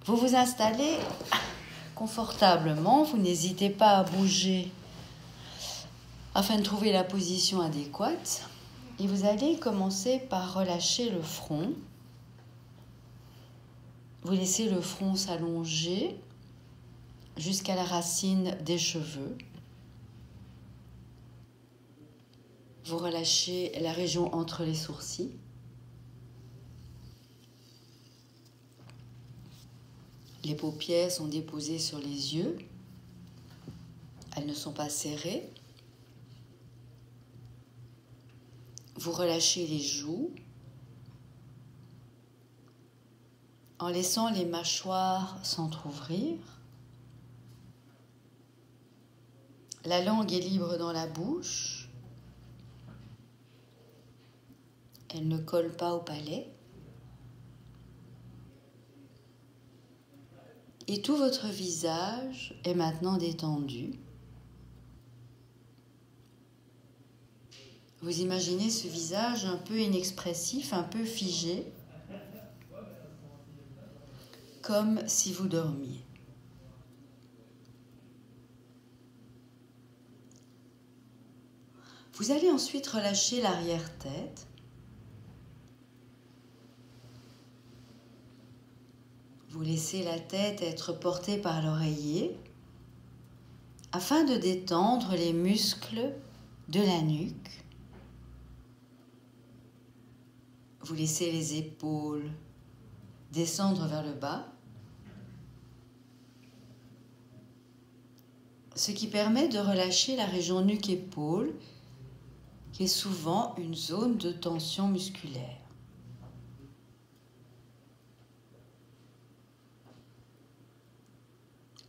Vous vous installez confortablement, vous n'hésitez pas à bouger afin de trouver la position adéquate. Et vous allez commencer par relâcher le front. Vous laissez le front s'allonger jusqu'à la racine des cheveux. Vous relâchez la région entre les sourcils. Les paupières sont déposées sur les yeux. Elles ne sont pas serrées. Vous relâchez les joues en laissant les mâchoires s'entrouvrir. La langue est libre dans la bouche. Elle ne colle pas au palais. Et tout votre visage est maintenant détendu. Vous imaginez ce visage un peu inexpressif, un peu figé, comme si vous dormiez. Vous allez ensuite relâcher l'arrière-tête. Vous laissez la tête être portée par l'oreiller afin de détendre les muscles de la nuque. Vous laissez les épaules descendre vers le bas, ce qui permet de relâcher la région nuque-épaule, qui est souvent une zone de tension musculaire.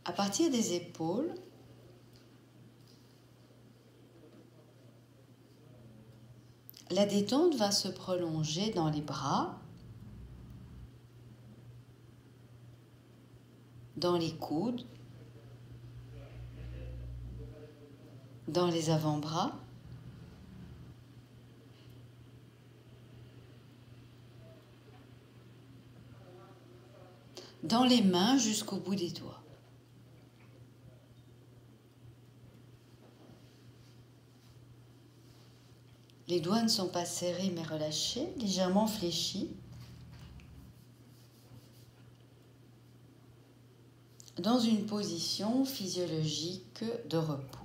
À partir des épaules, la détente va se prolonger dans les bras, dans les coudes, dans les avant-bras, dans les mains jusqu'au bout des doigts. Les doigts ne sont pas serrés mais relâchés, légèrement fléchis. Dans une position physiologique de repos.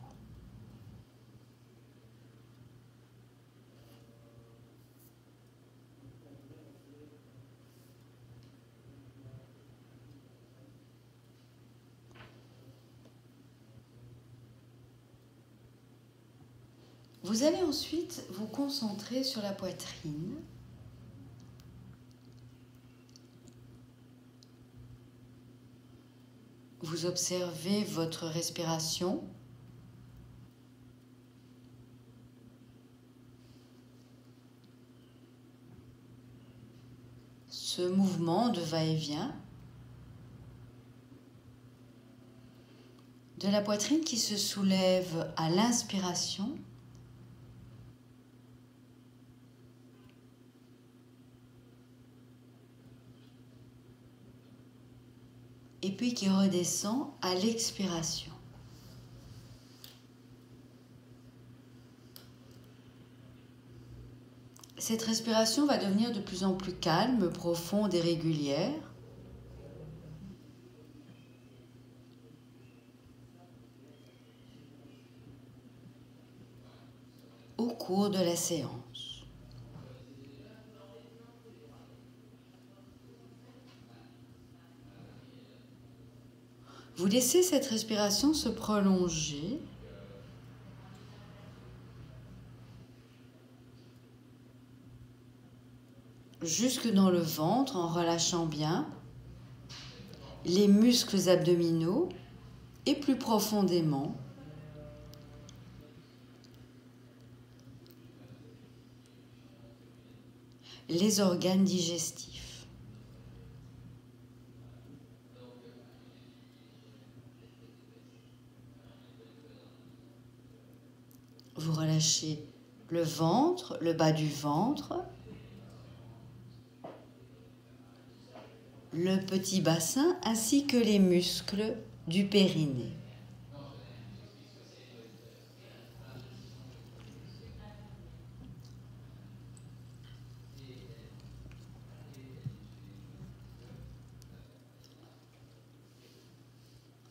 Vous allez ensuite vous concentrer sur la poitrine. Vous observez votre respiration. Ce mouvement de va-et-vient de la poitrine qui se soulève à l'inspiration et puis qui redescend à l'expiration. Cette respiration va devenir de plus en plus calme, profonde et régulière. Au cours de la séance. Vous laissez cette respiration se prolonger jusque dans le ventre en relâchant bien les muscles abdominaux et plus profondément les organes digestifs. Vous relâchez le ventre, le bas du ventre, le petit bassin ainsi que les muscles du périnée.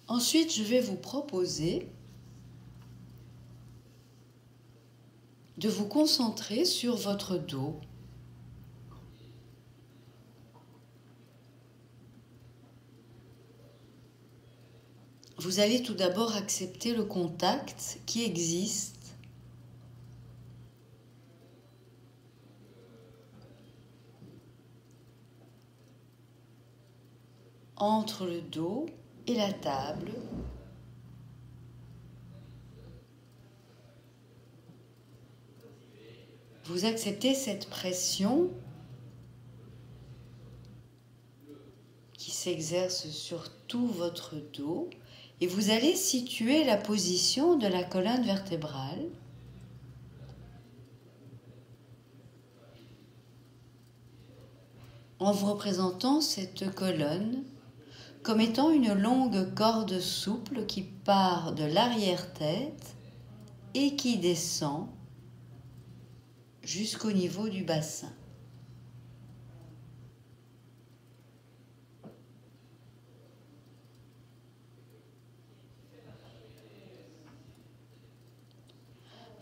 Ensuite, je vais vous proposer de vous concentrer sur votre dos. Vous allez tout d'abord accepter le contact qui existe entre le dos et la table. Vous acceptez cette pression qui s'exerce sur tout votre dos et vous allez situer la position de la colonne vertébrale en vous représentant cette colonne comme étant une longue corde souple qui part de l'arrière-tête et qui descend jusqu'au niveau du bassin.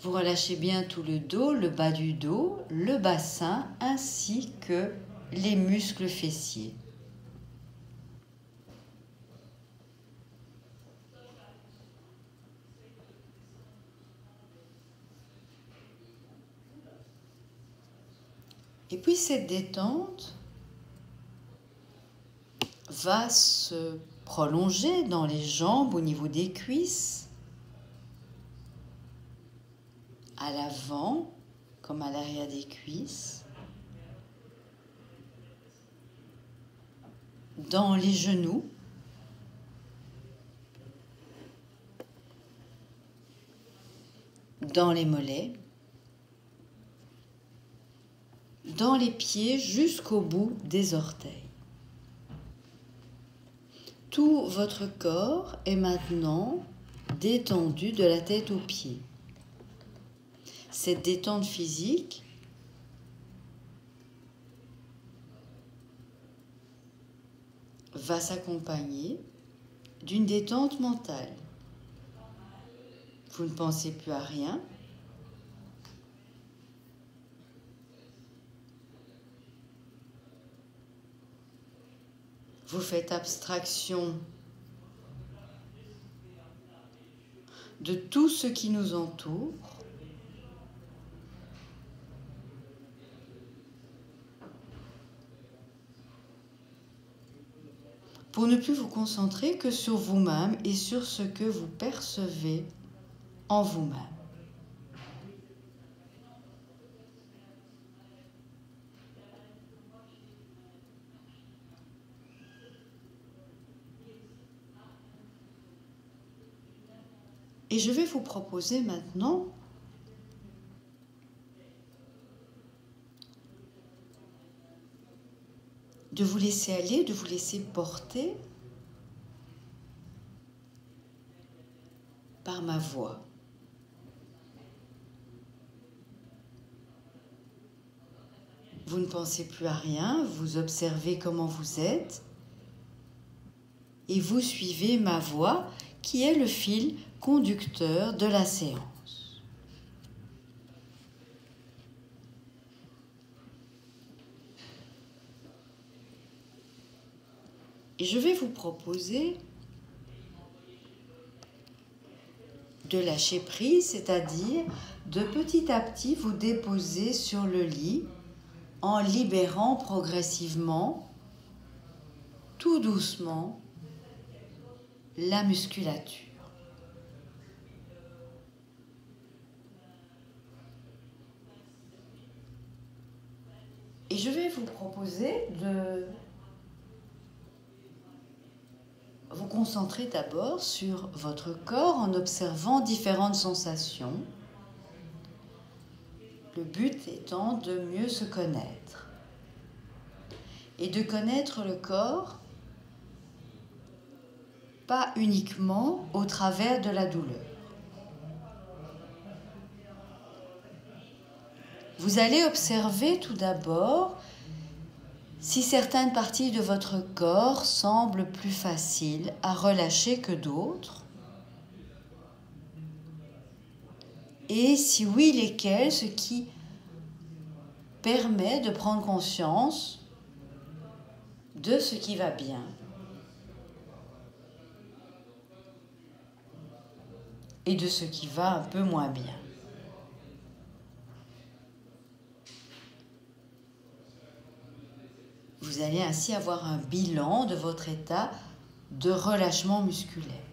Vous relâchez bien tout le dos, le bas du dos, le bassin ainsi que les muscles fessiers. Et puis cette détente va se prolonger dans les jambes au niveau des cuisses, à l'avant comme à l'arrière des cuisses, dans les genoux, dans les mollets, dans les pieds jusqu'au bout des orteils. Tout votre corps est maintenant détendu de la tête aux pieds. Cette détente physique va s'accompagner d'une détente mentale. Vous ne pensez plus à rien. Vous faites abstraction de tout ce qui nous entoure. Pour ne plus vous concentrer que sur vous-même et sur ce que vous percevez en vous-même. Et je vais vous proposer maintenant de vous laisser aller, de vous laisser porter par ma voix. Vous ne pensez plus à rien, vous observez comment vous êtes et vous suivez ma voix qui est le fil conducteur de la séance. Et je vais vous proposer de lâcher prise, c'est-à-dire de petit à petit vous déposer sur le lit en libérant progressivement, tout doucement, la musculature. Et je vais vous proposer de vous concentrer d'abord sur votre corps en observant différentes sensations. Le but étant de mieux se connaître. et de connaître le corps, pas uniquement au travers de la douleur. Vous allez observer tout d'abord si certaines parties de votre corps semblent plus faciles à relâcher que d'autres, et si oui, lesquelles, ce qui permet de prendre conscience de ce qui va bien. Et de ce qui va un peu moins bien. Vous allez ainsi avoir un bilan de votre état de relâchement musculaire.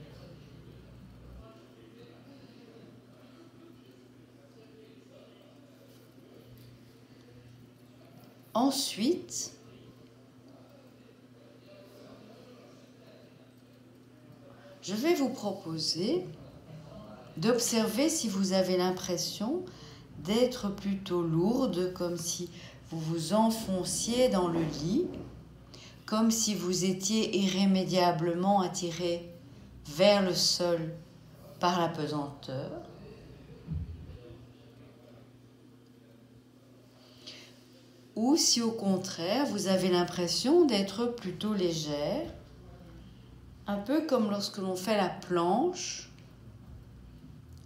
Ensuite, je vais vous proposer d'observer si vous avez l'impression d'être plutôt lourde, comme si vous vous enfonciez dans le lit, comme si vous étiez irrémédiablement attiré vers le sol par la pesanteur. Ou si au contraire, vous avez l'impression d'être plutôt légère, un peu comme lorsque l'on fait la planche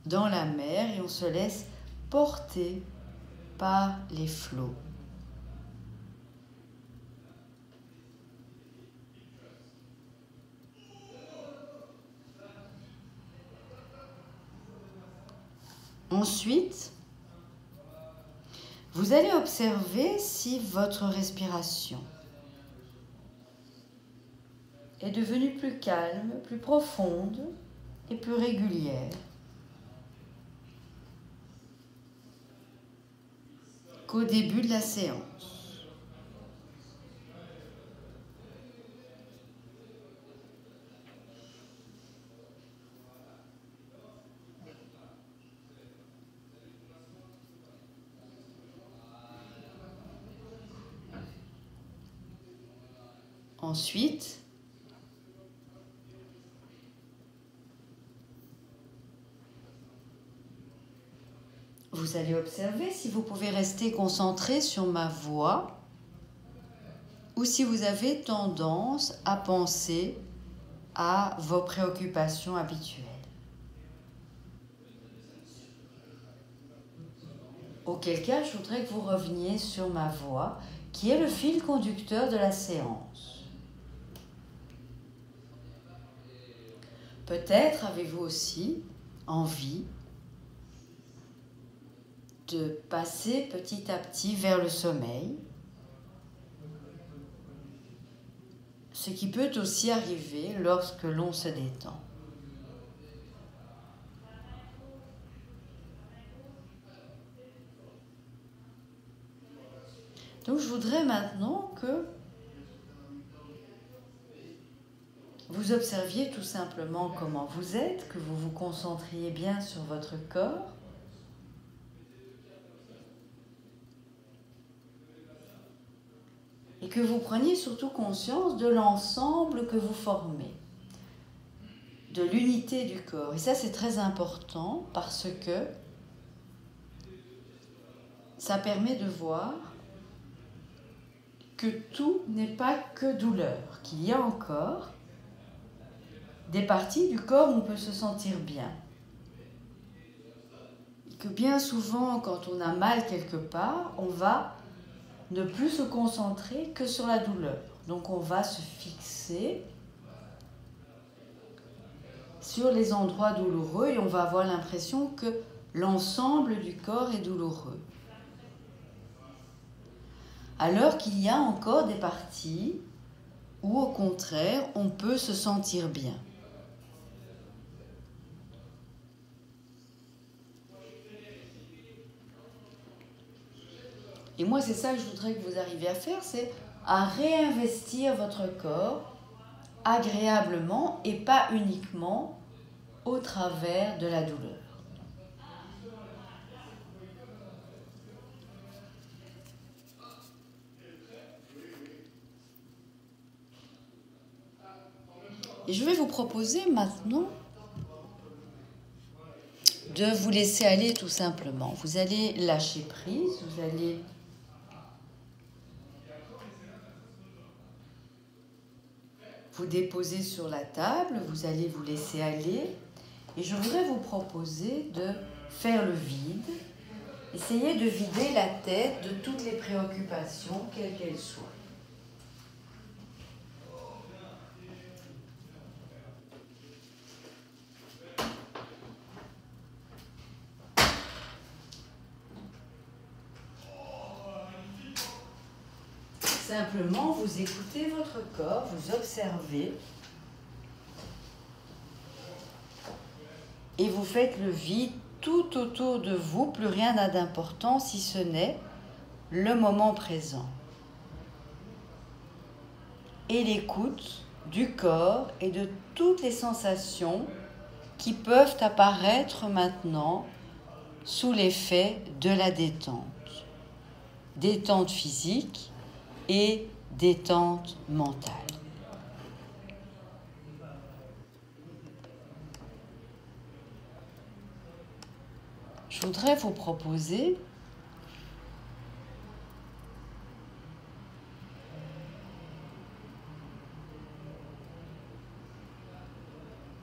dans la mer et on se laisse porter par les flots. Ensuite, vous allez observer si votre respiration est devenue plus calme, plus profonde et plus régulière qu'au début de la séance. Ensuite, vous allez observer si vous pouvez rester concentré sur ma voix ou si vous avez tendance à penser à vos préoccupations habituelles. Auquel cas, je voudrais que vous reveniez sur ma voix, qui est le fil conducteur de la séance. Peut-être avez-vous aussi envie de passer petit à petit vers le sommeil, ce qui peut aussi arriver lorsque l'on se détend. Donc je voudrais maintenant que vous observiez tout simplement comment vous êtes, que vous vous concentriez bien sur votre corps. Et que vous preniez surtout conscience de l'ensemble que vous formez, de l'unité du corps. Et ça, c'est très important parce que ça permet de voir que tout n'est pas que douleur, qu'il y a encore des parties du corps où on peut se sentir bien. Et que bien souvent, quand on a mal quelque part, on va ne plus se concentrer que sur la douleur. Donc on va se fixer sur les endroits douloureux et on va avoir l'impression que l'ensemble du corps est douloureux. Alors qu'il y a encore des parties où au contraire on peut se sentir bien. Et moi, c'est ça que je voudrais que vous arriviez à faire, c'est à réinvestir votre corps agréablement et pas uniquement au travers de la douleur. Et je vais vous proposer maintenant de vous laisser aller tout simplement. Vous allez lâcher prise, vous allez vous déposer sur la table, vous allez vous laisser aller. Et je voudrais vous proposer de faire le vide. Essayez de vider la tête de toutes les préoccupations, quelles qu'elles soient. Simplement, vous écoutez votre corps, vous observez et vous faites le vide tout autour de vous. Plus rien n'a d'importance si ce n'est le moment présent. Et l'écoute du corps et de toutes les sensations qui peuvent apparaître maintenant sous l'effet de la détente. Détente physique et détente mentale. Je voudrais vous proposer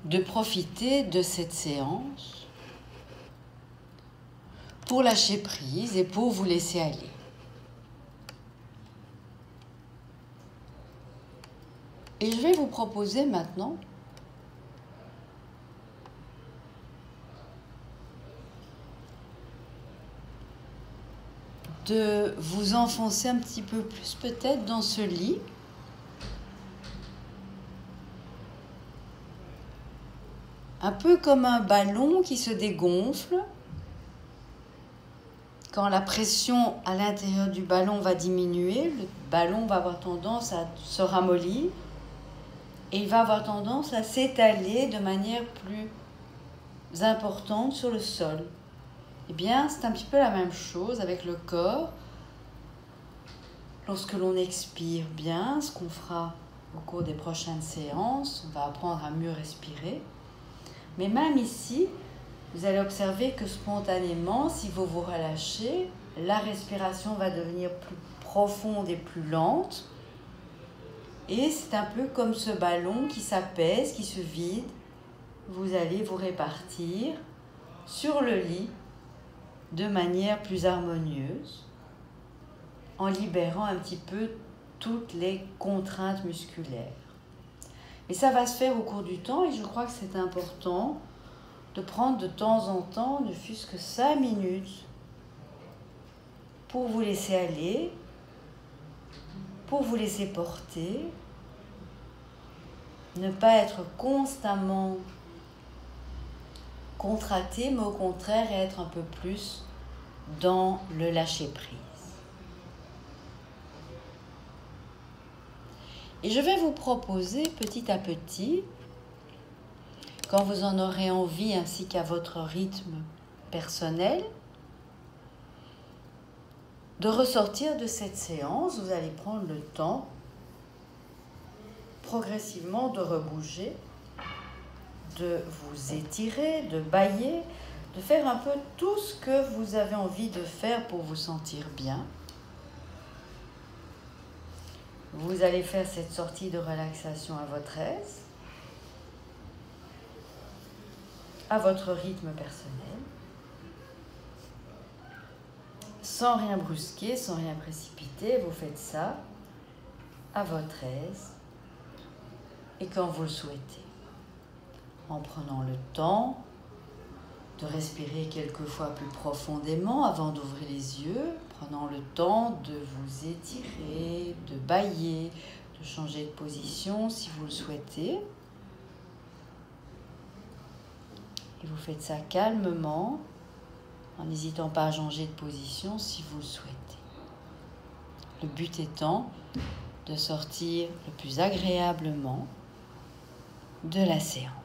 de profiter de cette séance pour lâcher prise et pour vous laisser aller. Et je vais vous proposer maintenant de vous enfoncer un petit peu plus peut-être dans ce lit. Un peu comme un ballon qui se dégonfle. Quand la pression à l'intérieur du ballon va diminuer, le ballon va avoir tendance à se ramollir et il va avoir tendance à s'étaler de manière plus importante sur le sol. Eh bien, c'est un petit peu la même chose avec le corps. Lorsque l'on expire bien, ce qu'on fera au cours des prochaines séances, on va apprendre à mieux respirer. Mais même ici, vous allez observer que spontanément, si vous vous relâchez, la respiration va devenir plus profonde et plus lente. Et c'est un peu comme ce ballon qui s'apaise, qui se vide. Vous allez vous répartir sur le lit de manière plus harmonieuse, en libérant un petit peu toutes les contraintes musculaires. Et ça va se faire au cours du temps et je crois que c'est important de prendre de temps en temps, ne fût-ce que 5 minutes, pour vous laisser aller, pour vous laisser porter, ne pas être constamment contracté, mais au contraire être un peu plus dans le lâcher-prise. Et je vais vous proposer petit à petit, quand vous en aurez envie ainsi qu'à votre rythme personnel, de ressortir de cette séance. Vous allez prendre le temps progressivement de rebouger, de vous étirer, de bâiller, de faire un peu tout ce que vous avez envie de faire pour vous sentir bien. Vous allez faire cette sortie de relaxation à votre aise, à votre rythme personnel, sans rien brusquer, sans rien précipiter. Vous faites ça à votre aise et quand vous le souhaitez, en prenant le temps de respirer quelques fois plus profondément avant d'ouvrir les yeux, prenant le temps de vous étirer, de bâiller, de changer de position si vous le souhaitez. Et vous faites ça calmement, en n'hésitant pas à changer de position si vous le souhaitez. Le but étant de sortir le plus agréablement de la séance.